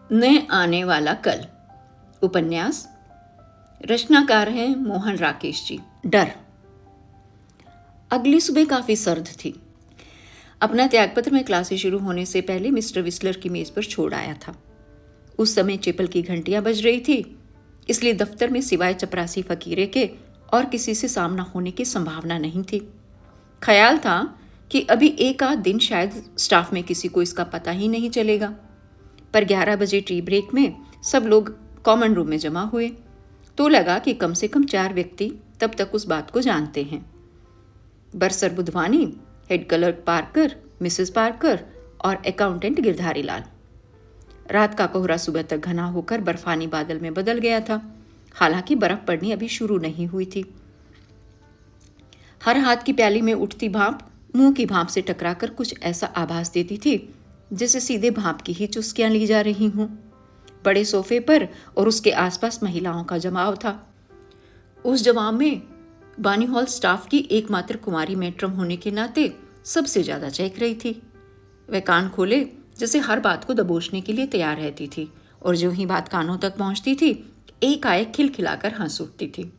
न आने वाला कल। उपन्यास। रचनाकार हैं मोहन राकेश जी। डर। अगली सुबह काफी सर्द थी। अपना त्यागपत्र मैं क्लासेस शुरू होने से पहले मिस्टर विस्लर की मेज पर छोड़ आया था। उस समय चेपल की घंटियां बज रही थी, इसलिए दफ्तर में सिवाय चपरासी फकीरे के और किसी से सामना होने की संभावना नहीं थी। ख्याल था कि अभी एक आध दिन शायद स्टाफ में किसी को इसका पता ही नहीं चलेगा, पर 11 बजे टी ब्रेक में सब लोग कॉमन रूम में जमा हुए तो लगा कि कम से कम 4 व्यक्ति तब तक उस बात को जानते हैं। Bursar Budhwani, head clerk Parker, Mrs Parker और अकाउंटेंट गिरधारी लाल। रात का कोहरा सुबह तक घना होकर बर्फानी बादल में बदल गया था। हालांकि बर्फ पड़नी अभी शुरू नहीं हुई थी। हर हाथ की प्याली में उठती भाप मुंह की भाप से टकराकर कुछ ऐसा आभास देती थी जैसे सीधे भाप की ही चुस्कियां ली जा रही हूं। बड़े सोफे पर और उसके आसपास महिलाओं का जमाव था। उस जमाव में बानी हॉल स्टाफ की एकमात्र कुमारी मेट्रम होने के नाते सबसे ज्यादा चहक रही थी। वह कान खोले जैसे हर बात को दबोचने के लिए तैयार रहती थी, और जो ही बात कानों तक पहुंचती थी एकाएक खिलखिलाकर हंस उठती थी।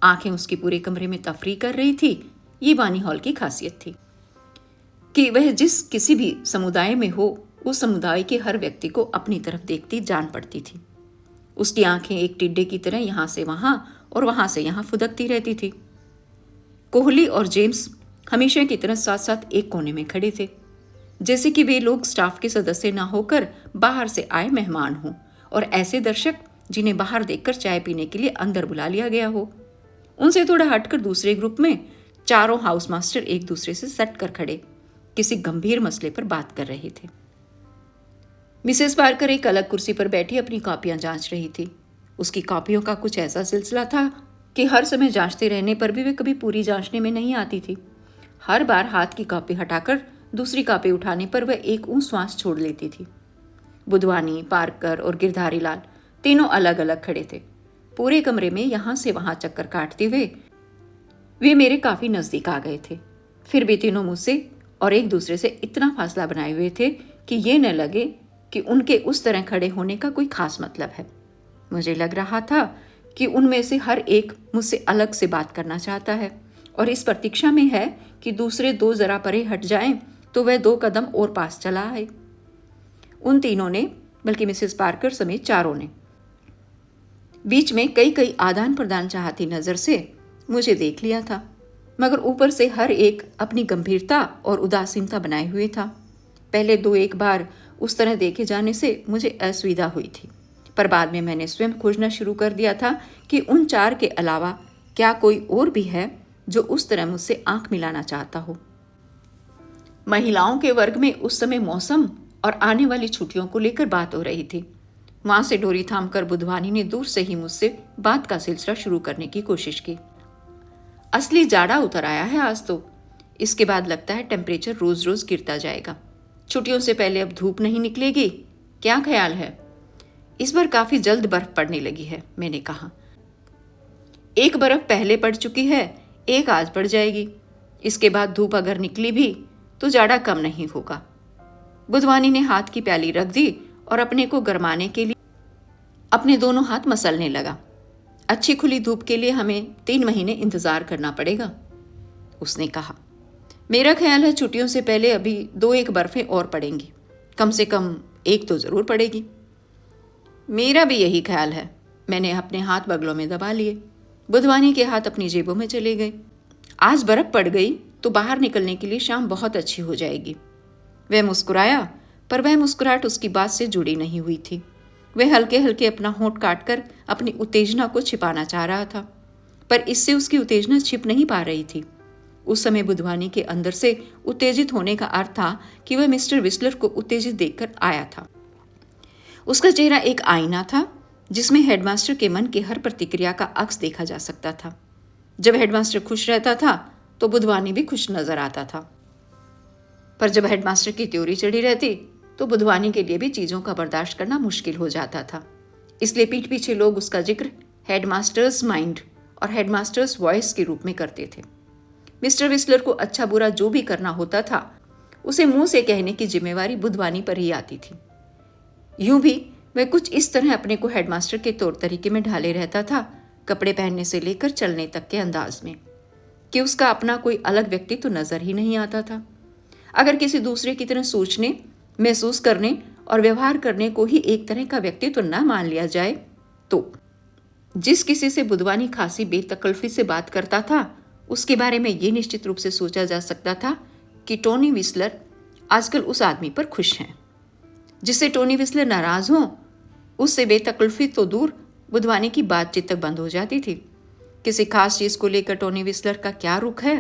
आंखें उसके पूरे कमरे में तफरी कर रही थी। ये बानी हॉल की खासियत थी कि वह जिस किसी भी समुदाय में हो, उस समुदाय के हर व्यक्ति को अपनी तरफ देखती जान पड़ती थी। उसकी आंखें एक टिड्डे की तरह यहां से वहां और वहां से यहां फुदकती रहती थी। कोहली और जेम्स हमेशा की तरह साथ साथ एक कोने में खड़े थे, जैसे कि वे लोग स्टाफ के सदस्य ना होकर बाहर से आए मेहमान हों और ऐसे दर्शक जिन्हें बाहर देखकर चाय पीने के लिए अंदर बुला लिया गया हो। उनसे थोड़ा हटकर दूसरे ग्रुप में चारों हाउस मास्टर एक दूसरे से सट कर खड़े किसी गंभीर मसले पर बात कर रहे थे। मिसेस पार्कर एक अलग कुर्सी पर बैठी अपनी कॉपियां जांच रही थी। उसकी कॉपियों का कुछ ऐसा सिलसिला था कि हर समय जांचते रहने पर भी वे कभी पूरी जांचने में नहीं आती थी। हर बार हाथ की कॉपी हटाकर दूसरी कॉपी उठाने पर वह एक ऊंच श्वास छोड़ लेती थी। बुधवानी, पार्कर और गिरधारी लाल तीनों अलग अलग खड़े थे। पूरे कमरे में यहां से वहां चक्कर काटते हुए वे मेरे काफी नजदीक आ गए थे। फिर भी तीनों मुझसे और एक दूसरे से इतना फासला बनाए हुए थे कि ये न लगे कि उनके उस तरह खड़े होने का कोई खास मतलब है। मुझे लग रहा था कि उनमें से हर एक मुझसे अलग से बात करना चाहता है और इस प्रतीक्षा में है कि दूसरे दो जरा परे हट जाएं तो वह 2 कदम और पास चला आए। उन तीनों ने, बल्कि मिसेस पार्कर समेत चारों ने, बीच में कई आदान प्रदान चाहती नजर से मुझे देख लिया था, मगर ऊपर से हर एक अपनी गंभीरता और उदासीनता बनाए हुए था। पहले 2-1 बार उस तरह देखे जाने से मुझे असुविधा हुई थी, पर बाद में मैंने स्वयं खोजना शुरू कर दिया था कि उन 4 के अलावा क्या कोई और भी है जो उस तरह मुझसे आंख मिलाना चाहता हो। महिलाओं के वर्ग में उस समय मौसम और आने वाली छुट्टियों को लेकर बात हो रही थी। वहां से डोरी थामकर बुधवानी ने दूर से ही मुझसे बात का सिलसिला शुरू करने की कोशिश की। असली जाड़ा उतर आया है आज तो। इसके बाद लगता है टेम्परेचर रोज रोज गिरता जाएगा। छुट्टियों से पहले अब धूप नहीं निकलेगी, क्या ख्याल है? इस बार काफी जल्द बर्फ पड़ने लगी है, मैंने कहा। एक बर्फ पहले पड़ चुकी है, एक आज पड़ जाएगी। इसके बाद धूप अगर निकली भी तो जाड़ा कम नहीं होगा। बुधवानी ने हाथ की प्याली रख दी और अपने को गरमाने के लिए अपने दोनों हाथ मसलने लगा। अच्छी खुली धूप के लिए हमें 3 महीने इंतजार करना पड़ेगा, उसने कहा। मेरा ख्याल है छुट्टियों से पहले अभी 2-1 बर्फें और पड़ेंगी, कम से कम एक तो जरूर पड़ेगी। मेरा भी यही ख्याल है। मैंने अपने हाथ बगलों में दबा लिए। बुधवानी के हाथ अपनी जेबों में चले गए। आज बर्फ पड़ गई तो बाहर निकलने के लिए शाम बहुत अच्छी हो जाएगी। वह मुस्कुराया, पर वह मुस्कुराहट उसकी बात से जुड़ी नहीं हुई थी। वह हल्के हल्के अपना होंठ काटकर अपनी उत्तेजना को छिपाना चाह रहा था, पर इससे उसकी उत्तेजना छिप नहीं पा रही थी। उस समय बुधवानी के अंदर से उत्तेजित होने का अर्थ था कि वह मिस्टर विस्लर को उत्तेजित देखकर आया था। उसका चेहरा एक आईना था जिसमें हेडमास्टर के मन की हर प्रतिक्रिया का अक्स देखा जा सकता था। जब हेडमास्टर खुश रहता था तो बुधवानी भी खुश नजर आता था, पर जब हेडमास्टर की त्योरी चढ़ी रहती तो बुधवानी के लिए भी चीजों का बर्दाश्त करना मुश्किल हो जाता था। इसलिए पीठ पीछे लोग उसका जिक्र हेडमास्टर्स माइंड और हेडमास्टर्स वॉइस के रूप में करते थे। मिस्टर विस्लर को अच्छा बुरा जो भी करना होता था उसे मुंह से कहने की जिम्मेवारी बुधवानी पर ही आती थी। यूं भी वह कुछ इस तरह अपने को हेडमास्टर के तौर तरीके में ढाले रहता था, कपड़े पहनने से लेकर चलने तक के अंदाज में, कि उसका अपना कोई अलग व्यक्ति तो नजर ही नहीं आता था। अगर किसी दूसरे की तरह सोचने, महसूस करने और व्यवहार करने को ही एक तरह का व्यक्तित्व न मान लिया जाए तो जिस किसी से बुधवानी खासी बेतकल्फी से बात करता था, उसके बारे में ये निश्चित रूप से सोचा जा सकता था कि टोनी विस्लर आजकल उस आदमी पर खुश हैं। जिससे टोनी विस्लर नाराज हो, उससे बेतकल्फी तो दूर बुधवानी की बातचीत तक बंद हो जाती थी। किसी खास चीज़ को लेकर टोनी विस्लर का क्या रुख है,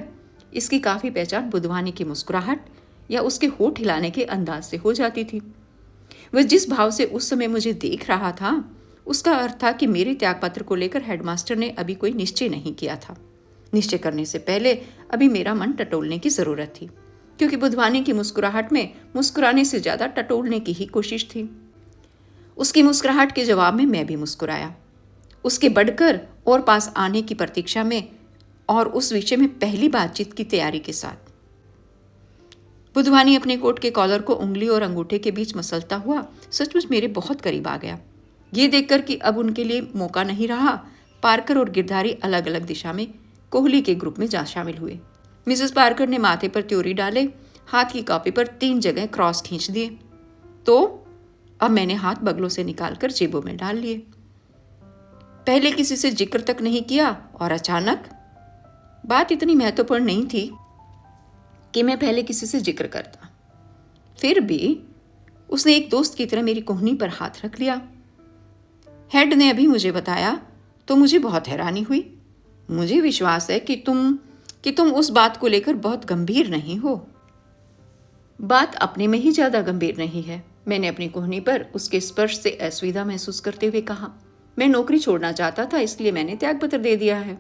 इसकी काफ़ी पहचान बुधवानी की मुस्कुराहट या उसके होठ हिलाने के अंदाज से हो जाती थी। वह जिस भाव से उस समय मुझे देख रहा था, उसका अर्थ था कि मेरे त्यागपत्र को लेकर हेडमास्टर ने अभी कोई निश्चय नहीं किया था। निश्चय करने से पहले अभी मेरा मन टटोलने की ज़रूरत थी, क्योंकि बुधवानी की मुस्कुराहट में मुस्कुराने से ज़्यादा टटोलने की ही कोशिश थी। उसकी मुस्कुराहट के जवाब में मैं भी मुस्कुराया, उसके बढ़कर और पास आने की प्रतीक्षा में और उस विषय में पहली बातचीत की तैयारी के साथ। बुधवानी अपने कोट के कॉलर को उंगली और अंगूठे के बीच मसलता हुआ सचमुच मेरे बहुत करीब आ गया। ये देखकर कि अब उनके लिए मौका नहीं रहा, पार्कर और गिरधारी अलग अलग दिशा में कोहली के ग्रुप में जा शामिल हुए। मिसेस पार्कर ने माथे पर त्योरी डाले, हाथ की कॉपी पर 3 जगह क्रॉस खींच दिए। तो अब मैंने हाथ बगलों से निकालकर जेबों में डाल लिए। पहले किसी से जिक्र तक नहीं किया और अचानक, बात इतनी महत्वपूर्ण नहीं थी कि मैं पहले किसी से जिक्र करता, फिर भी उसने एक दोस्त की तरह मेरी कोहनी पर हाथ रख लिया। हेड ने अभी मुझे बताया तो मुझे बहुत हैरानी हुई। मुझे विश्वास है कि तुम उस बात को लेकर बहुत गंभीर नहीं हो। बात अपने में ही ज्यादा गंभीर नहीं है, मैंने अपनी कोहनी पर उसके स्पर्श से असुविधा महसूस करते हुए कहा। मैं नौकरी छोड़ना चाहता था, इसलिए मैंने त्यागपत्र दे दिया है।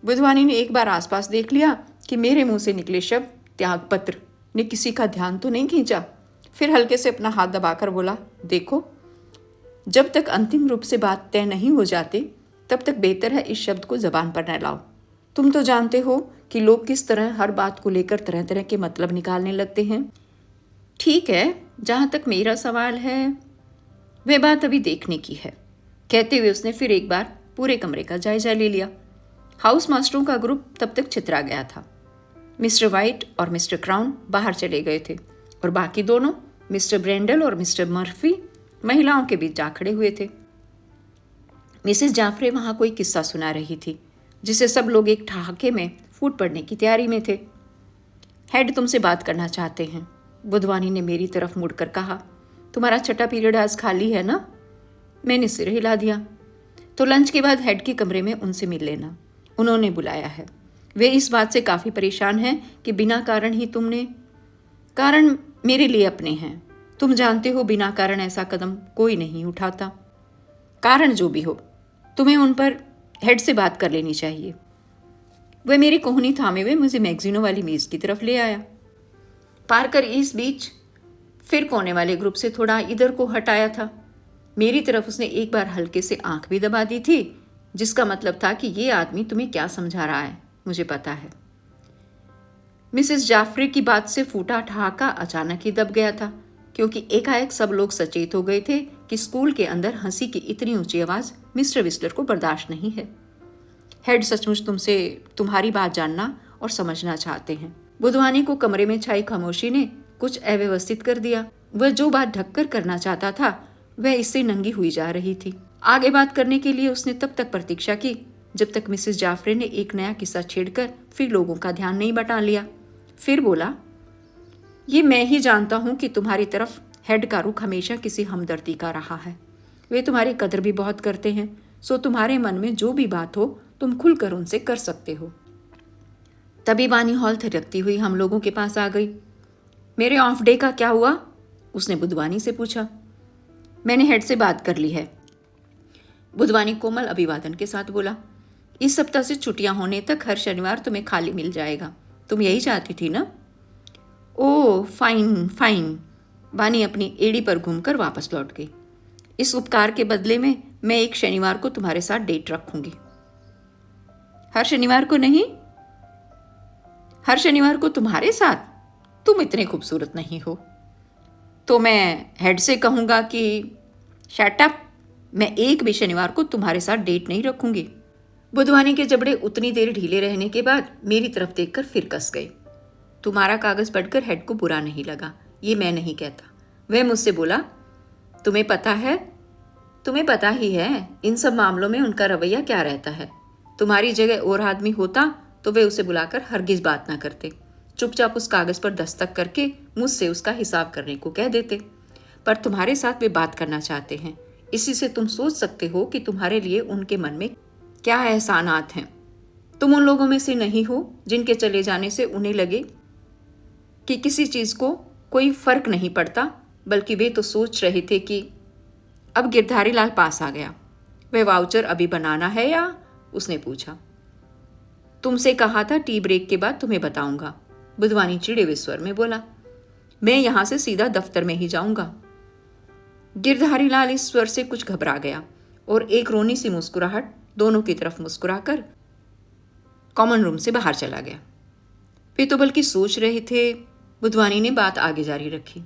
बुधवानी ने एक बार आसपास देख लिया कि मेरे मुंह से निकले शब्द त्यागपत्र ने किसी का ध्यान तो नहीं खींचा। फिर हल्के से अपना हाथ दबाकर बोला, देखो, जब तक अंतिम रूप से बात तय नहीं हो जाती, तब तक बेहतर है इस शब्द को जबान पर न लाओ। तुम तो जानते हो कि लोग किस तरह हर बात को लेकर तरह तरह के मतलब निकालने लगते हैं। ठीक है, जहाँ तक मेरा सवाल है, वह बात अभी देखने की है। कहते हुए उसने फिर एक बार पूरे कमरे का जायजा ले लिया। हाउस मास्टरों का ग्रुप तब तक छितरा गया था। मिस्टर वाइट और मिस्टर क्राउन बाहर चले गए थे और बाकी दोनों, मिस्टर ब्रेंडल और मिस्टर मर्फी, महिलाओं के बीच जा खड़े हुए थे। मिसेस जाफरे वहां कोई किस्सा सुना रही थी, जिसे सब लोग एक ठहाके में फूट पड़ने की तैयारी में थे। हेड तुमसे बात करना चाहते हैं, बुधवानी ने मेरी तरफ मुड़कर कहा। तुम्हारा छठा पीरियड आज खाली है ना? मैंने सिर हिला दिया। तो लंच के बाद हेड के कमरे में उनसे मिल लेना, उन्होंने बुलाया है। वे इस बात से काफ़ी परेशान हैं कि बिना कारण ही तुमने। कारण मेरे लिए अपने हैं, तुम जानते हो, बिना कारण ऐसा कदम कोई नहीं उठाता। कारण जो भी हो, तुम्हें उन पर हेड से बात कर लेनी चाहिए। वह मेरी कोहनी थामे हुए मुझे मैगजीनों वाली मेज की तरफ ले आया। पार्कर इस बीच फिर कोने वाले ग्रुप से थोड़ा इधर को हटाया था। मेरी तरफ उसने एक बार हल्के से आंख भी दबा दी थी, जिसका मतलब था कि ये आदमी तुम्हें क्या समझा रहा है, मुझे पता है। मिसेस जाफरे की बात से फूटा ठहाका अचानक ही दब गया था, क्योंकि एकाएक सब लोग सचेत हो गए थे कि स्कूल के अंदर हंसी की इतनी ऊंची आवाज मिस्टर विस्लर को बर्दाश्त नहीं है। हेड सचमुच तुमसे तुम्हारी बात जानना और समझना चाहते हैं। बुधवानी को कमरे में छाई खामोशी ने कुछ अव्यवस्थित कर दिया। वह जो बात ढककर करना चाहता था, वह इससे नंगी हुई जा रही थी। आगे बात करने के लिए उसने तब तक प्रतीक्षा की जब तक मिसेस जाफरे ने एक नया किस्सा छेड़कर फिर लोगों का ध्यान नहीं बटा लिया। फिर बोला, ये मैं ही जानता हूं कि तुम्हारी तरफ हेड का रुख हमेशा किसी हमदर्दी का रहा है। वे तुम्हारी कदर भी बहुत करते हैं, सो तुम्हारे मन में जो भी बात हो तुम खुलकर उनसे कर सकते हो। तभी बानी हॉल थिरकती हुई हम लोगों के पास आ गई। मेरे ऑफ डे का क्या हुआ? उसने बुधवानी से पूछा। मैंने हेड से बात कर ली है, बुधवानी कोमल अभिवादन के साथ बोला। इस सप्ताह से छुट्टियां होने तक हर शनिवार तुम्हें खाली मिल जाएगा। तुम यही चाहती थी ना? ओह फाइन फाइन। बानी अपनी एड़ी पर घूमकर वापस लौट गई। इस उपकार के बदले में मैं एक शनिवार को तुम्हारे साथ डेट रखूंगी। हर शनिवार को नहीं, हर शनिवार को तुम्हारे साथ? तुम इतने खूबसूरत नहीं हो। तो मैं हेड से कहूंगा कि शट अप, मैं एक भी शनिवार को तुम्हारे साथ डेट नहीं रखूंगी। बुधवानी के जबड़े उतनी देर ढीले रहने के बाद मेरी तरफ देखकर फिर कस गए। तुम्हारा कागज पढ़कर हेड को बुरा नहीं लगा, ये मैं नहीं कहता। वह मुझसे बोला, तुम्हें पता ही है इन सब मामलों में उनका रवैया क्या रहता है। तुम्हारी जगह और आदमी होता तो वे उसे बुलाकर हरगिज बात ना करते, चुपचाप उस कागज पर दस्तक करके मुझसे उसका हिसाब करने को कह देते। पर तुम्हारे साथ वे बात करना चाहते हैं, इसी से तुम सोच सकते हो कि तुम्हारे लिए उनके मन में क्या एहसानात हैं। तुम उन लोगों में से नहीं हो जिनके चले जाने से उन्हें लगे कि किसी चीज़ को कोई फर्क नहीं पड़ता, बल्कि वे तो सोच रहे थे कि अब गिरधारी लाल पास आ गया। वह वाउचर अभी बनाना है या? उसने पूछा। तुमसे कहा था टी ब्रेक के बाद तुम्हें बताऊंगा, बुधवानी चिड़े हुए स्वर में बोला। मैं यहां से सीधा दफ्तर में ही जाऊंगा। गिरधारी लाल इस स्वर से कुछ घबरा गया और एक रोनी सी मुस्कुराहट दोनों की तरफ मुस्कुराकर कॉमन रूम से बाहर चला गया। वे तो बल्कि सोच रहे थे, बुधवानी ने बात आगे जारी रखी,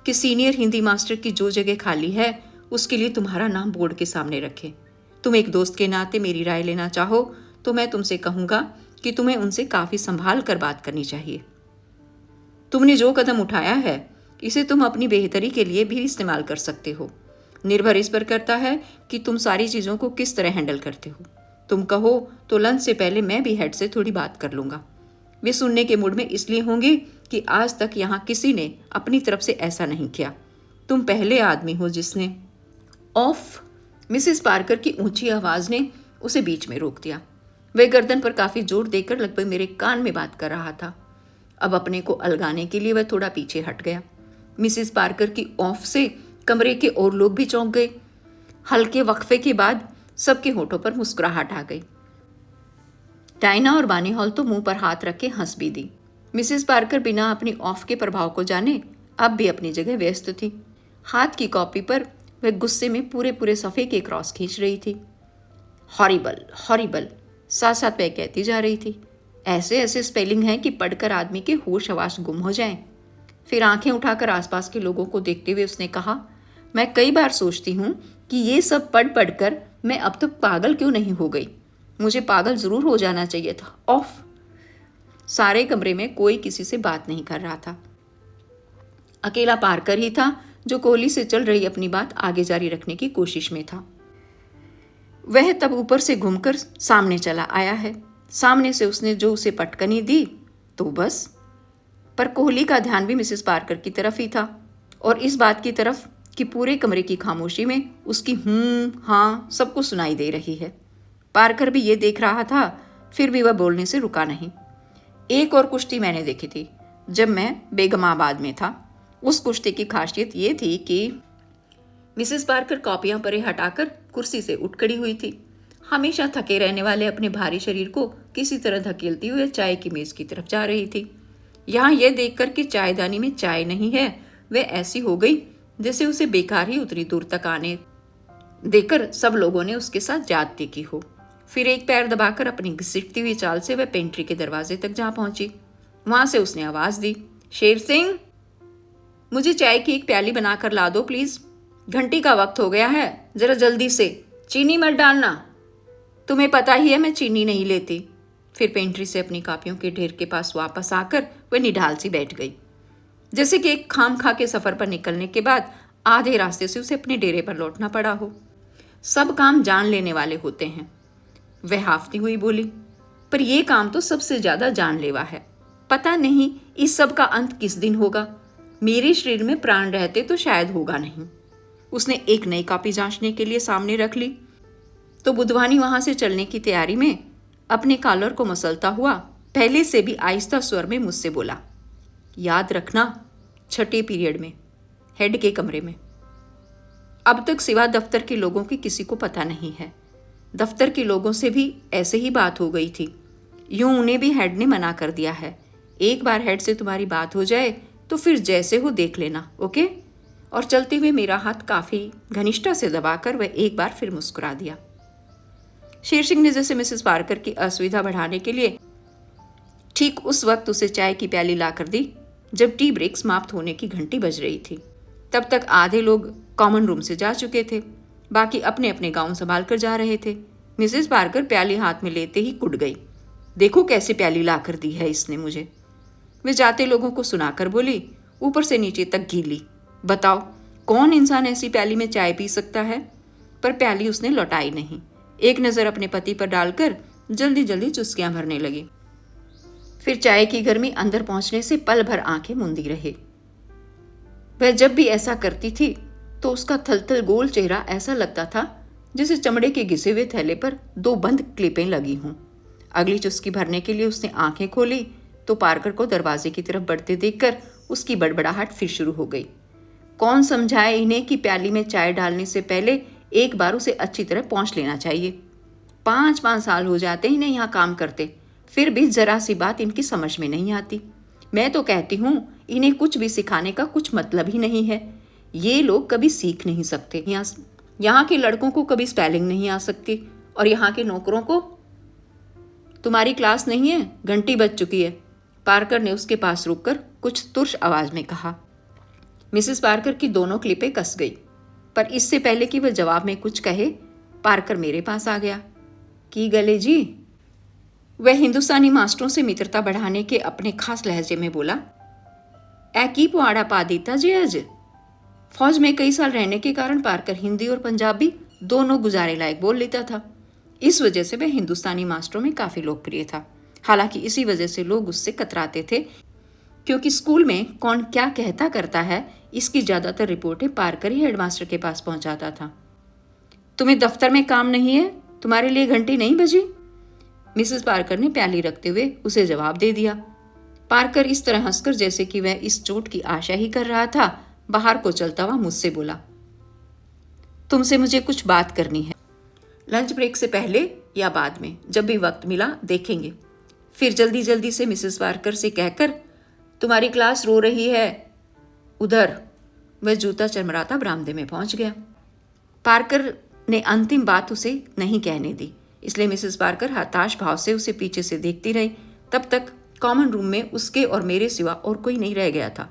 कि सीनियर हिंदी मास्टर की जो जगह खाली है उसके लिए तुम्हारा नाम बोर्ड के सामने रखे। तुम एक दोस्त के नाते मेरी राय लेना चाहो तो मैं तुमसे कहूंगा कि तुम्हें उनसे काफी संभाल कर बात करनी चाहिए। तुमने जो कदम उठाया है इसे तुम अपनी बेहतरी के लिए भी इस्तेमाल कर सकते हो। निर्भर इस पर करता है कि तुम सारी चीजों को किस तरह हैंडल करते हो। तुम कहो तो लंच से पहले मैं भी हेड से थोड़ी बात कर लूंगा। वे सुनने के मूड में इसलिए होंगे कि आज तक यहाँ किसी ने अपनी तरफ से ऐसा नहीं किया। तुम पहले आदमी हो जिसने ऑफ। मिसेस पार्कर की ऊंची आवाज ने उसे बीच में रोक दिया। वह गर्दन पर काफी जोर देकर लगभग मेरे कान में बात कर रहा था। अब अपने को अलगाने के लिए वह थोड़ा पीछे हट गया। मिसेस पार्कर की ऑफ से कमरे के और लोग भी चौंक गए। हल्के वक्फे के बाद सबके होठों पर मुस्कुराहट आ गई। डायना और बानी हॉल तो मुंह पर हाथ रख के हंस भी दी। मिसेस पार्कर बिना अपनी ऑफ के प्रभाव को जाने अब भी अपनी जगह व्यस्त थी। हाथ की कॉपी पर वह गुस्से में पूरे पूरे सफ़े के क्रॉस खींच रही थी। हॉरिबल हॉरिबल, साथ साथ वह कहती जा रही थी। ऐसे ऐसे स्पेलिंग हैं कि पढ़कर आदमी के होश हवास गुम हो जाएं। फिर आंखें उठाकर आसपास के लोगों को देखते हुए उसने कहा, मैं कई बार सोचती हूँ कि ये सब पढ़ कर मैं अब तक पागल क्यों नहीं हो गई। मुझे पागल जरूर हो जाना चाहिए था। ऑफ। सारे कमरे में कोई किसी से बात नहीं कर रहा था। अकेला पार्कर ही था जो कोहली से चल रही अपनी बात आगे जारी रखने की कोशिश में था। वह तब ऊपर से घूमकर सामने चला आया है। सामने से उसने जो उसे पटकनी दी तो बस। पर कोहली का ध्यान भी मिसेस पार्कर की तरफ ही था और इस बात की तरफ कि पूरे कमरे की खामोशी में उसकी हाँ सबको सुनाई दे रही है। पार्कर भी ये देख रहा था, फिर भी वह बोलने से रुका नहीं। एक और कुश्ती मैंने देखी थी जब मैं बेगमाबाद में था। उस कुश्ती की खासियत ये थी कि मिसेस पार्कर कॉपियां परे हटाकर कुर्सी से उठ खड़ी हुई थी। हमेशा थके रहने वाले अपने भारी शरीर को किसी तरह धकेलती हुए चाय की मेज की तरफ जा रही थी। यहाँ यह देखकर कि चायदानी में चाय नहीं है, वह ऐसी हो गई जैसे उसे बेकार ही उतनी दूर तक आने देकर सब लोगों ने उसके साथ ज्यादती की हो। फिर एक पैर दबाकर अपनी घसीटती हुई चाल से वह पेंट्री के दरवाजे तक जा पहुंची। वहां से उसने आवाज दी, शेर सिंह, मुझे चाय की एक प्याली बनाकर ला दो प्लीज। घंटी का वक्त हो गया है, जरा जल्दी से। चीनी मत डालना, तुम्हें पता ही है मैं चीनी नहीं लेती। फिर पेंट्री से अपनी कापियों के ढेर के पास वापस आकर वह निढाल सी बैठ गई, जैसे कि एक खाम खा के सफर पर निकलने के बाद आधे रास्ते से उसे अपने डेरे पर लौटना पड़ा हो। सब काम जान लेने वाले होते हैं, वह हाफती हुई बोली, पर यह काम तो सबसे ज्यादा जानलेवा है। पता नहीं इस सब का अंत किस दिन होगा। मेरे शरीर में प्राण रहते तो शायद होगा नहीं। उसने एक नई कॉपी जांचने के लिए सामने रख ली तो बुधवानी वहां से चलने की तैयारी में अपने कॉलर को मसलता हुआ पहले से भी आहिस्ता स्वर में मुझसे बोला, याद रखना, छठे पीरियड में हेड के कमरे में। अब तक सिवा दफ्तर के लोगों की किसी को पता नहीं है। दफ्तर के लोगों से भी ऐसे ही बात हो गई थी। यूं उन्हें भी हेड ने मना कर दिया है। एक बार हेड से तुम्हारी बात हो जाए तो फिर जैसे हो देख लेना, ओके। और चलते हुए मेरा हाथ काफी घनिष्ठता से दबाकर वह एक बार फिर मुस्कुरा दिया। शेर सिंह ने जैसे मिसेस पार्कर की असुविधा बढ़ाने के लिए ठीक उस वक्त उसे चाय की प्याली ला कर दी जब टी ब्रेक समाप्त होने की घंटी बज रही थी। तब तक आधे लोग कॉमन रूम से जा चुके थे, बाकी अपने अपने गाउन संभाल कर जा रहे थे। मिसेस पार्कर प्याली हाथ में लेते ही कुट गई। देखो कैसे प्याली ला कर दी है इसने मुझे। वे जाते लोगों को सुनाकर बोली, ऊपर से नीचे तक गीली। बताओ कौन इंसान ऐसी प्याली में चाय पी सकता है? पर प्याली उसने लौटाई नहीं। एक नज़र अपने पति पर डालकर जल्दी जल्दी चुस्कियां भरने लगी। फिर चाय की गर्मी अंदर पहुंचने से पल भर आंखें मूंदी रहे। वह जब भी ऐसा करती थी तो उसका थलथल गोल चेहरा ऐसा लगता था जैसे चमड़े के घिसे हुए थैले पर 2 बंद क्लिपें लगी हों। अगली चुस्की भरने के लिए उसने आंखें खोली तो पार्कर को दरवाजे की तरफ बढ़ते देखकर उसकी बड़बड़ाहट फिर शुरू हो गई। कौन समझाए इन्हें कि प्याली में चाय डालने से पहले एक बार उसे अच्छी तरह पोंछ लेना चाहिए। 5-5 साल हो जाते इन्हें यहाँ काम करते, फिर भी जरा सी बात इनकी समझ में नहीं आती। मैं तो कहती हूँ इन्हें कुछ भी सिखाने का कुछ मतलब ही नहीं है। ये लोग कभी सीख नहीं सकते। यहाँ के लड़कों को कभी स्पेलिंग नहीं आ सकती और यहाँ के नौकरों को। तुम्हारी क्लास नहीं है, घंटी बज चुकी है, पार्कर ने उसके पास रुककर कुछ तुर्श आवाज में कहा। मिसेस पार्कर की दोनों क्लिपें कस गई, पर इससे पहले कि वह जवाब में कुछ कहे, पार्कर मेरे पास आ गया। की गले जी? वह हिंदुस्तानी मास्टरों से मित्रता बढ़ाने के अपने खास लहजे में बोला। ए की पुआड़ा पा दीता जी आज। फौज में कई साल रहने के कारण पार्कर हिंदी और पंजाबी दोनों गुजारे लायक बोल लेता था। इस वजह से वह हिंदुस्तानी मास्टरों में काफी लोकप्रिय था। हालांकि इसी वजह से लोग उससे कतराते थे, क्योंकि स्कूल में कौन क्या कहता करता है इसकी ज्यादातर रिपोर्टें पार्कर ही हेडमास्टर के पास पहुंचाता था। तुम्हें दफ्तर में काम नहीं है? तुम्हारे लिए घंटी नहीं बजी? मिसेस पार्कर ने प्याली रखते हुए उसे जवाब दे दिया। पार्कर इस तरह हंसकर जैसे कि वह इस चोट की आशा ही कर रहा था, बाहर को चलता हुआ मुझसे बोला, तुमसे मुझे कुछ बात करनी है। लंच ब्रेक से पहले या बाद में, जब भी वक्त मिला देखेंगे। फिर जल्दी जल्दी से मिसेस पार्कर से कहकर, तुम्हारी क्लास रो रही है उधर। वह जूता चरमराता बरामदे में पहुंच गया। पार्कर ने अंतिम बात उसे नहीं कहने दी, इसलिए मिसेस पार्कर हताश भाव से उसे पीछे से देखती रही। तब तक कॉमन रूम में उसके और मेरे सिवा और कोई नहीं रह गया था।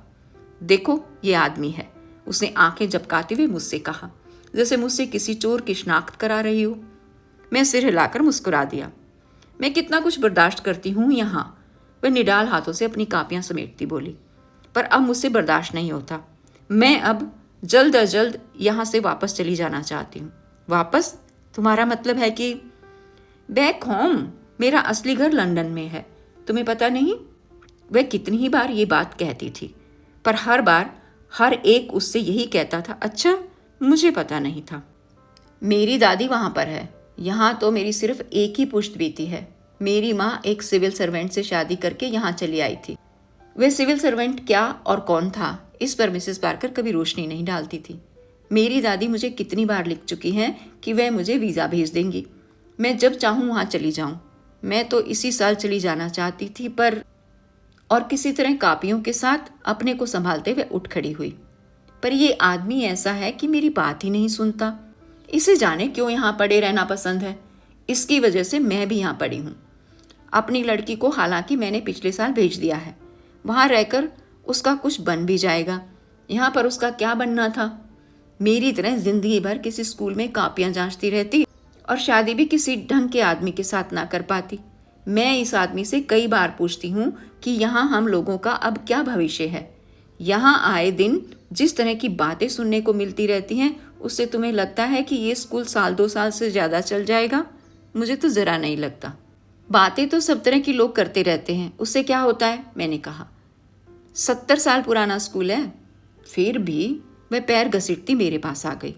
देखो ये आदमी है, उसने आंखें झपकाते हुए मुझसे कहा, जैसे मुझसे किसी चोर की शिनाख्त करा रही हो। मैं सिर हिलाकर मुस्कुरा दिया। मैं कितना कुछ बर्दाश्त करती हूँ यहाँ। वह निडाल हाथों से अपनी कापियां समेटती बोली, पर अब मुझसे बर्दाश्त नहीं होता। मैं अब जल्द अज जल्द यहाँ से वापस चली जाना चाहती हूँ। वापस? तुम्हारा मतलब है कि? Back home. मेरा असली घर लंदन में है, तुम्हें पता नहीं? वह कितनी ही बार ये बात कहती थी, पर हर बार हर एक उससे यही कहता था, अच्छा मुझे पता नहीं था। मेरी दादी वहाँ पर है, यहाँ तो मेरी सिर्फ एक ही पुश्त बीती है। मेरी माँ एक सिविल सर्वेंट से शादी करके यहाँ चली आई थी। वह सिविल सर्वेंट क्या और कौन था, इस पर मिसेस पार्कर कभी रोशनी नहीं डालती थी। मेरी दादी मुझे कितनी बार लिख चुकी हैं कि वह मुझे वीज़ा भेज देंगी, मैं जब चाहूँ वहाँ चली जाऊँ। मैं तो इसी साल चली जाना चाहती थी, पर और किसी तरह कापियों के साथ अपने को संभालते हुए उठ खड़ी हुई। पर ये आदमी ऐसा है कि मेरी बात ही नहीं सुनता। इसे जाने क्यों यहाँ पड़े रहना पसंद है। इसकी वजह से मैं भी यहाँ पड़ी हूँ। अपनी लड़की को हालांकि मैंने पिछले साल भेज दिया है, वहाँ रहकर उसका कुछ बन भी जाएगा। यहाँ पर उसका क्या बनना था? मेरी तरह जिंदगी भर किसी स्कूल में कापियाँ जांचती रहती और शादी भी किसी ढंग के आदमी के साथ ना कर पाती। मैं इस आदमी से कई बार पूछती हूँ कि यहाँ हम लोगों का अब क्या भविष्य है। यहाँ आए दिन जिस तरह की बातें सुनने को मिलती रहती हैं, उससे तुम्हें लगता है कि ये स्कूल 1-2 साल से ज़्यादा चल जाएगा? मुझे तो ज़रा नहीं लगता। बातें तो सब तरह की लोग करते रहते हैं, उससे क्या होता है? मैंने कहा। 70 साल पुराना स्कूल है। फिर भी वह पैर घसीटती मेरे पास आ गई।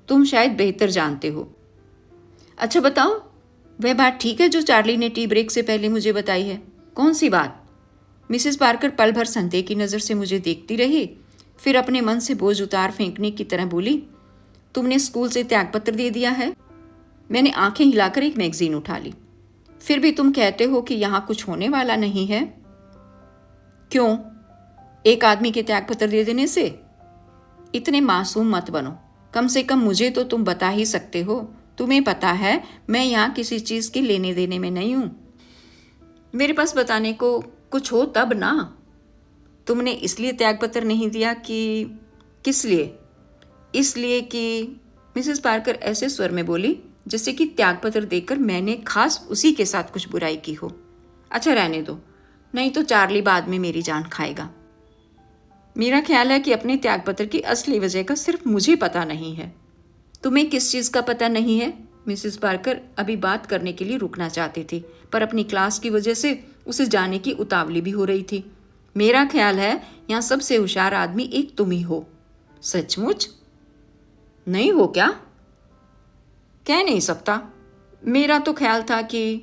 तुम शायद बेहतर जानते हो। अच्छा बताओ, वह बात ठीक है जो चार्ली ने टी ब्रेक से पहले मुझे बताई है? कौन सी बात? मिसेस पार्कर पल भर संदेह की नज़र से मुझे देखती रही, फिर अपने मन से बोझ उतार फेंकने की तरह बोली, तुमने स्कूल से त्यागपत्र दे दिया है? मैंने आंखें हिलाकर एक मैगजीन उठा ली। फिर भी तुम कहते हो कि यहाँ कुछ होने वाला नहीं है? क्यों? एक आदमी के त्यागपत्र दे देने से? इतने मासूम मत बनो। कम से कम मुझे तो तुम बता ही सकते हो। तुम्हें पता है मैं यहाँ किसी चीज़ के लेने देने में नहीं हूँ। मेरे पास बताने को कुछ हो तब ना। तुमने इसलिए त्यागपत्र नहीं दिया कि किस लिए? इसलिए कि मिसेस पार्कर ऐसे स्वर में बोली जैसे कि त्यागपत्र देखकर मैंने खास उसी के साथ कुछ बुराई की हो। अच्छा रहने दो, नहीं तो चार्ली बाद में मेरी जान खाएगा। मेरा ख्याल है कि अपने त्यागपत्र की असली वजह का सिर्फ मुझे पता नहीं है। तुम्हें किस चीज़ का पता नहीं है? मिसेस पार्कर अभी बात करने के लिए रुकना चाहती थी, पर अपनी क्लास की वजह से उसे जाने की उतावली भी हो रही थी। मेरा ख्याल है यहाँ सबसे होशियार आदमी एक तुम ही हो। सचमुच? नहीं हो क्या? कह नहीं सकता। मेरा तो ख्याल था कि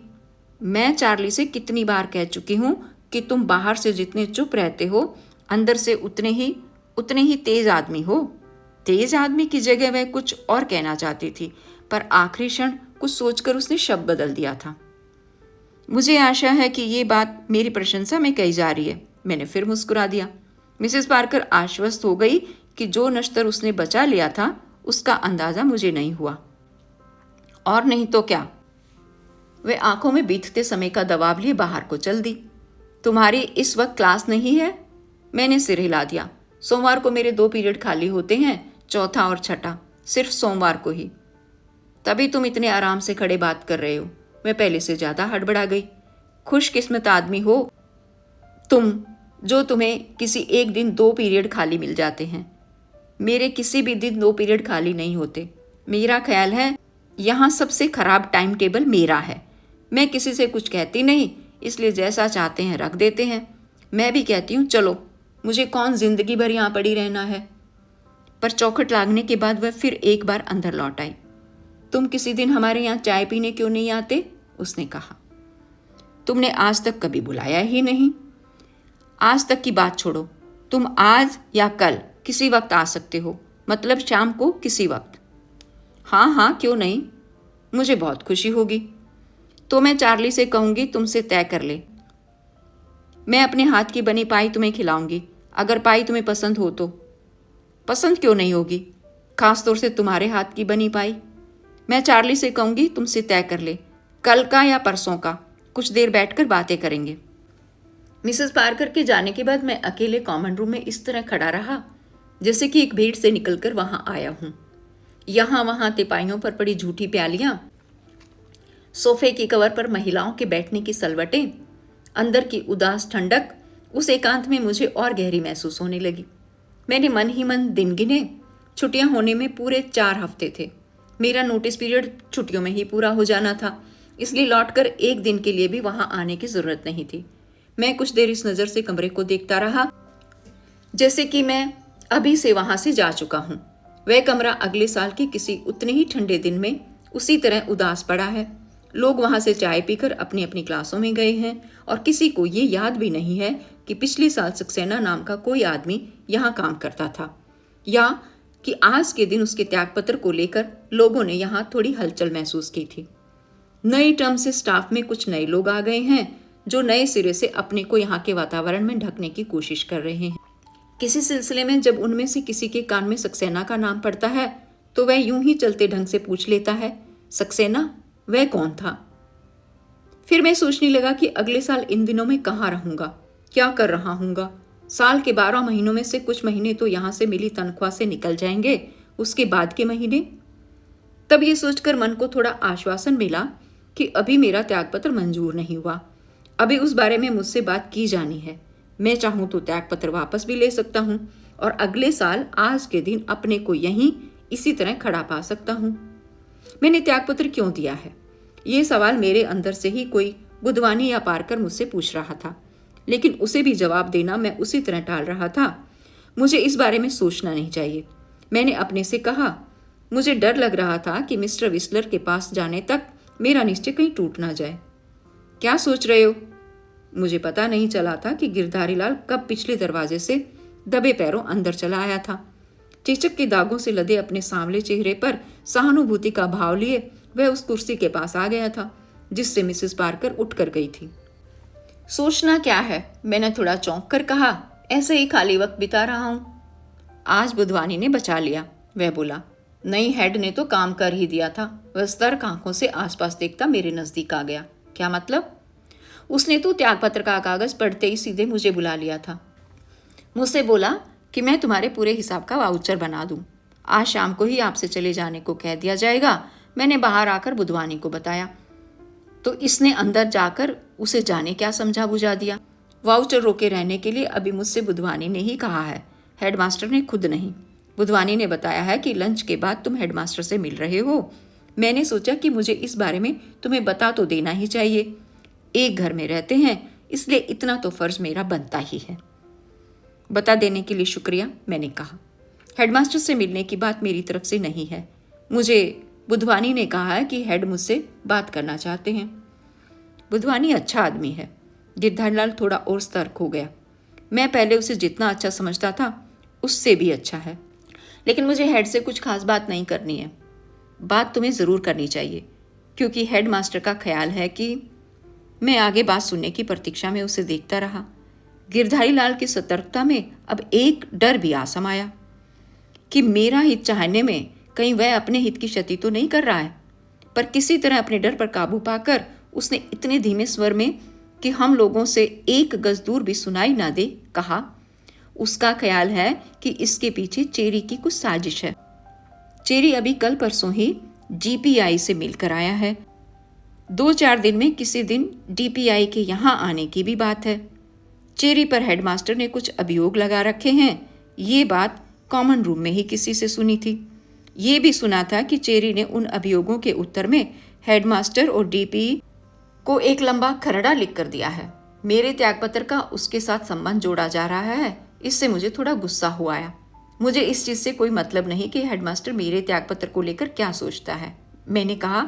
मैं चार्ली से कितनी बार कह चुकी हूँ कि तुम बाहर से जितने चुप रहते हो अंदर से उतने ही तेज आदमी हो। तेज आदमी की जगह वह कुछ और कहना चाहती थी, पर आखिरी क्षण कुछ सोचकर उसने शब्द बदल दिया था। मुझे आशा है कि ये बात मेरी प्रशंसा में कही जा रही है। मैंने फिर मुस्कुरा दिया। मिसेस पार्कर आश्वस्त हो गई कि जो नश्तर उसने बचा लिया था उसका अंदाजा मुझे नहीं हुआ। और नहीं तो क्या। वे आंखों में बीतते समय का दबाव लिए बाहर को चल दी। तुम्हारी इस वक्त क्लास नहीं है? मैंने सिर हिला दिया। सोमवार को मेरे 2 पीरियड खाली होते हैं, चौथा और छठा, सिर्फ सोमवार को ही। तभी तुम इतने आराम से खड़े बात कर रहे हो। मैं पहले से ज्यादा हड़बड़ा गई। खुशकिस्मत आदमी हो तुम, जो तुम्हें किसी एक दिन 2 पीरियड खाली मिल जाते हैं। मेरे किसी भी दिन 2 पीरियड खाली नहीं होते। मेरा ख्याल है यहाँ सबसे खराब टाइम टेबल मेरा है। मैं किसी से कुछ कहती नहीं, इसलिए जैसा चाहते हैं रख देते हैं। मैं भी कहती हूँ चलो, मुझे कौन जिंदगी भर यहाँ पड़ी रहना है। पर चौखट लागने के बाद वह फिर एक बार अंदर लौट आई। तुम किसी दिन हमारे यहाँ चाय पीने क्यों नहीं आते? उसने कहा। तुमने आज तक कभी बुलाया ही नहीं। आज तक की बात छोड़ो, तुम आज या कल किसी वक्त आ सकते हो, मतलब शाम को किसी वक्त। हाँ हाँ, क्यों नहीं, मुझे बहुत खुशी होगी। तो मैं चार्ली से कहूँगी तुमसे तय कर ले। मैं अपने हाथ की बनी पाई तुम्हें खिलाऊंगी, अगर पाई तुम्हें पसंद हो तो। पसंद क्यों नहीं होगी, खास तौर से तुम्हारे हाथ की बनी पाई। मैं चार्ली से कहूँगी तुमसे तय कर ले, कल का या परसों का। कुछ देर बैठकर बातें करेंगे। मिसेस पार्कर के जाने के बाद मैं अकेले कॉमन रूम में इस तरह खड़ा रहा जैसे कि एक भीड़ से निकलकर वहां आया हूं। यहाँ वहां तिपाइयों पर पड़ी झूठी प्यालियां, सोफे की कवर पर महिलाओं के बैठने की सलवटें, अंदर की उदास ठंडक उस एकांत में मुझे और गहरी महसूस होने लगी। मैंने मन ही मन दिन गिने। छुट्टियां होने में पूरे 4 हफ्ते थे। मेरा नोटिस पीरियड छुट्टियों में ही पूरा हो जाना था, इसलिए लौटकर एक दिन के लिए भी वहां आने की जरूरत नहीं थी। मैं कुछ देर इस नज़र से कमरे को देखता रहा जैसे कि मैं अभी से वहां से जा चुका हूं। वह कमरा अगले साल के किसी उतने ही ठंडे दिन में उसी तरह उदास पड़ा है। लोग वहां से चाय पीकर अपनी अपनी क्लासों में गए हैं और किसी को ये याद भी नहीं है कि पिछले साल सक्सेना नाम का कोई आदमी यहाँ काम करता था, या कि आज के दिन उसके त्यागपत्र को लेकर लोगों ने यहाँ थोड़ी हलचल महसूस की थी। नई टर्म से स्टाफ में कुछ नए लोग आ गए हैं जो नए सिरे से अपने को यहाँ के वातावरण में ढकने की कोशिश कर रहे हैं। किसी सिलसिले में जब उनमें से किसी के कान में सक्सेना का नाम पड़ता है तो वह यूं ही चलते ढंग से पूछ लेता है, सक्सेना, वह कौन था? फिर मैं सोचने लगा कि अगले साल इन दिनों में कहाँ रहूंगा, क्या कर रहा हूँगा। साल के 12 महीनों में से कुछ महीने तो यहाँ से मिली तनख्वाह से निकल जाएंगे, उसके बाद के महीने। तब ये सोचकर मन को थोड़ा आश्वासन मिला कि अभी मेरा त्यागपत्र मंजूर नहीं हुआ। अभी उस बारे में मुझसे बात की जानी है। मैं चाहूँ तो त्यागपत्र वापस भी ले सकता हूँ और अगले साल आज के दिन अपने को यहीं इसी तरह खड़ा पा सकता हूँ। मैंने त्यागपत्र क्यों दिया है, ये सवाल मेरे अंदर से ही कोई बुधवानी या पारकर मुझसे पूछ रहा था, लेकिन उसे भी जवाब देना मैं उसी तरह टाल रहा था। मुझे इस बारे में सोचना नहीं चाहिए, मैंने अपने से कहा। मुझे डर लग रहा था कि मिस्टर विस्लर के पास जाने तक मेरा निश्चय कहीं टूट ना जाए। क्या सोच रहे हो? मुझे पता नहीं चला था कि गिरधारी लाल कब पिछले दरवाजे से दबे पैरों अंदर चला आया था। चेचक के दागों से लदे अपने सांवले चेहरे पर सहानुभूति का भाव लिए वह उस कुर्सी के पास आ गया था जिससे मिसेस पार्कर उठकर गई थी। सोचना क्या है, मैंने थोड़ा चौंक कर कहा। ऐसे ही खाली वक्त बिता रहा हूं। आज बुधवानी ने बचा लिया, वह बोला। नई हेड ने तो काम कर ही दिया था। वह सतर्क आंखों से आसपास देखता मेरे नजदीक आ गया। क्या मतलब? उसने तो त्यागपत्र का कागज पढ़ते ही सीधे मुझे बुला लिया था। मुझसे बोला कि मैं तुम्हारे पूरे हिसाब का वाउचर बना दूं। आज शाम को ही आपसे चले जाने को कह दिया जाएगा। मैंने बाहर आकर बुधवानी को बताया तो इसने अंदर जाकर उसे जाने क्या समझा बुझा दिया। वाउचर रोके रहने के लिए अभी मुझसे बुधवानी ने ही कहा है, हेडमास्टर ने खुद नहीं। बुधवानी ने बताया है कि लंच के बाद तुम हेडमास्टर से मिल रहे हो। मैंने सोचा कि मुझे इस बारे में तुम्हें बता तो देना ही चाहिए। एक घर में रहते हैं, इसलिए इतना तो फर्ज मेरा बनता ही है। बता देने के लिए शुक्रिया, मैंने कहा। हेडमास्टर से मिलने की बात मेरी तरफ से नहीं है। मुझे बुधवानी ने कहा है कि हेड मुझसे बात करना चाहते हैं। बुधवानी अच्छा आदमी है। गिरधारीलाल थोड़ा और सतर्क हो गया। मैं पहले उसे जितना अच्छा समझता था उससे भी अच्छा है। लेकिन मुझे हेड से कुछ खास बात नहीं करनी है। बात तुम्हें ज़रूर करनी चाहिए, क्योंकि हेड मास्टर का ख्याल है कि मैं आगे बात सुनने की प्रतीक्षा में उसे देखता रहा। गिरधारीलाल की सतर्कता में अब एक डर भी आ समाया कि मेरा हित चाहने में कहीं वह अपने हित की क्षति तो नहीं कर रहा है। पर किसी तरह अपने डर पर काबू पाकर उसने इतने धीमे स्वर में कि हम लोगों से एक गज दूर भी सुनाई ना दे कहा, उसका ख्याल है कि इसके पीछे चेरी की कुछ साजिश है। चेरी अभी कल परसों ही जीपीआई से मिलकर आया है। 2-4 दिन में किसी दिन डीपीआई के यहाँ आने की भी बात है। चेरी पर हेडमास्टर ने कुछ अभियोग लगा रखे हैं। ये बात कॉमन रूम में ही किसी से सुनी थी। ये भी सुना था कि चेरी ने उन अभियोगों के उत्तर में हेडमास्टर और डीपी को एक लंबा खरड़ा लिख कर दिया है। मेरे त्यागपत्र का उसके साथ संबंध जोड़ा जा रहा है। इससे मुझे थोड़ा गुस्सा हुआ आया। मुझे इस चीज़ से कोई मतलब नहीं कि हेडमास्टर मेरे त्यागपत्र को लेकर क्या सोचता है। मैंने कहा,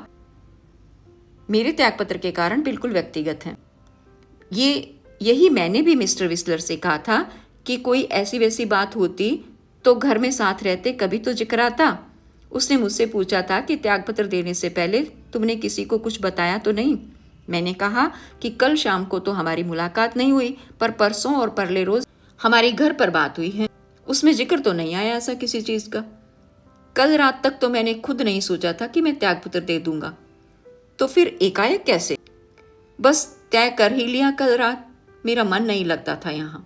मेरे त्यागपत्र के कारण बिल्कुल व्यक्तिगत हैं। यही मैंने भी मिस्टर विस्लर से कहा था कि कोई ऐसी वैसी बात होती तो घर में साथ रहते कभी तो जिक्र आता। उसने मुझसे पूछा था कि त्यागपत्र देने से पहले तुमने किसी को कुछ बताया तो नहीं। मैंने कहा कि कल शाम को तो हमारी मुलाकात नहीं हुई, पर परसों और परले रोज हमारी घर पर बात हुई है। उसमें जिक्र तो नहीं आया ऐसा किसी चीज़ का। कल रात तक तो मैंने खुद नहीं सोचा था कि मैं त्यागपत्र दे दूंगा, तो फिर एकाएक कैसे? बस तय कर ही लिया कल रात। मेरा मन नहीं लगता था यहाँ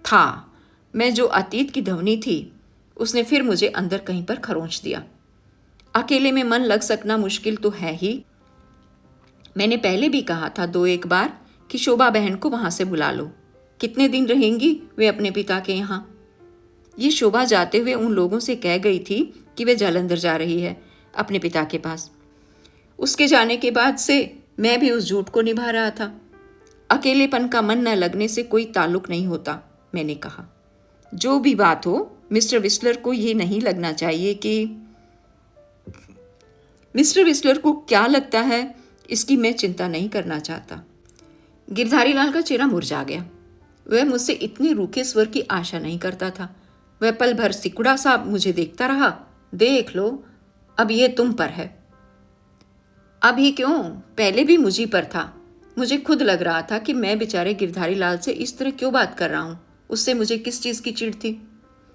था। मैं जो अतीत की ध्वनि थी उसने फिर मुझे अंदर कहीं पर खरोंच दिया। अकेले में मन लग सकना मुश्किल तो है ही। मैंने पहले भी कहा था 2-1 बार कि शोभा बहन को वहां से बुला लो। कितने दिन रहेंगी वे अपने पिता के यहाँ? ये शोभा जाते हुए उन लोगों से कह गई थी कि वे जालंधर जा रही है अपने पिता के पास। उसके जाने के बाद से मैं भी उस झूठ को निभा रहा था। अकेलेपन का मन न लगने से कोई ताल्लुक नहीं होता, मैंने कहा। जो भी बात हो, मिस्टर विस्लर को ये नहीं लगना चाहिए कि मिस्टर विस्लर को क्या लगता है इसकी मैं चिंता नहीं करना चाहता। गिरधारीलाल का चेहरा मुरझा गया। वह मुझसे इतने रूखे स्वर की आशा नहीं करता था। वह पल भर सिकुड़ा सा मुझे देखता रहा। देख लो, अब ये तुम पर है। अब ही क्यों, पहले भी मुझी पर था। मुझे खुद लग रहा था कि मैं बेचारे गिरधारीलाल से इस तरह क्यों बात कर रहा हूँ। उससे मुझे किस चीज़ की चिढ़ थी?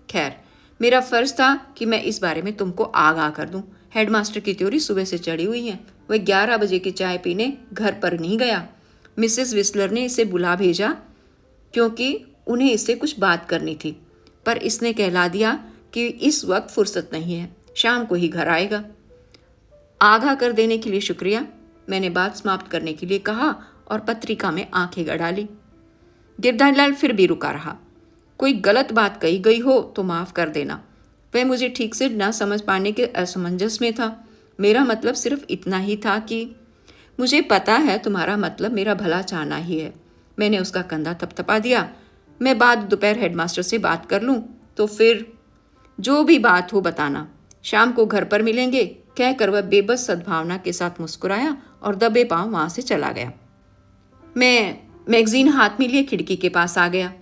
खैर, मेरा फर्ज था कि मैं इस बारे में तुमको आगाह कर दूं। हेडमास्टर की त्योरी सुबह से चढ़ी हुई है। वह 11 बजे की चाय पीने घर पर नहीं गया। मिसेस विस्लर ने इसे बुला भेजा क्योंकि उन्हें इससे कुछ बात करनी थी, पर इसने कहला दिया कि इस वक्त फुर्सत नहीं है, शाम को ही घर आएगा। आगाह कर देने के लिए शुक्रिया, मैंने बात समाप्त करने के लिए कहा और पत्रिका में आंखें गड़ा ली। गिरधारीलाल फिर भी रुका रहा। कोई गलत बात कही गई हो तो माफ़ कर देना। वह मुझे ठीक से न समझ पाने के असमंजस में था। मेरा मतलब सिर्फ इतना ही था कि मुझे पता है तुम्हारा मतलब मेरा भला चाहना ही है। मैंने उसका कंधा थपथपा दिया। मैं बाद दोपहर हेडमास्टर से बात कर लूँ तो फिर जो भी बात हो बताना। शाम को घर पर मिलेंगे, कहकर वह बेबस सद्भावना के साथ मुस्कुराया और दबे पांव वहाँ से चला गया। मैं मैगजीन हाथ में लिए खिड़की के पास आ गया।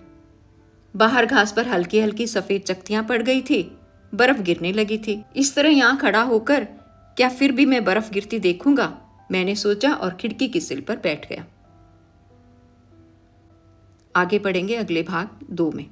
बाहर घास पर हल्की हल्की सफ़ेद चकतियाँ पड़ गई थी। बर्फ गिरने लगी थी। इस तरह यहाँ खड़ा होकर क्या फिर भी मैं बर्फ गिरती देखूंगा, मैंने सोचा और खिड़की की सिल पर बैठ गया। आगे पढ़ेंगे अगले भाग 2 में।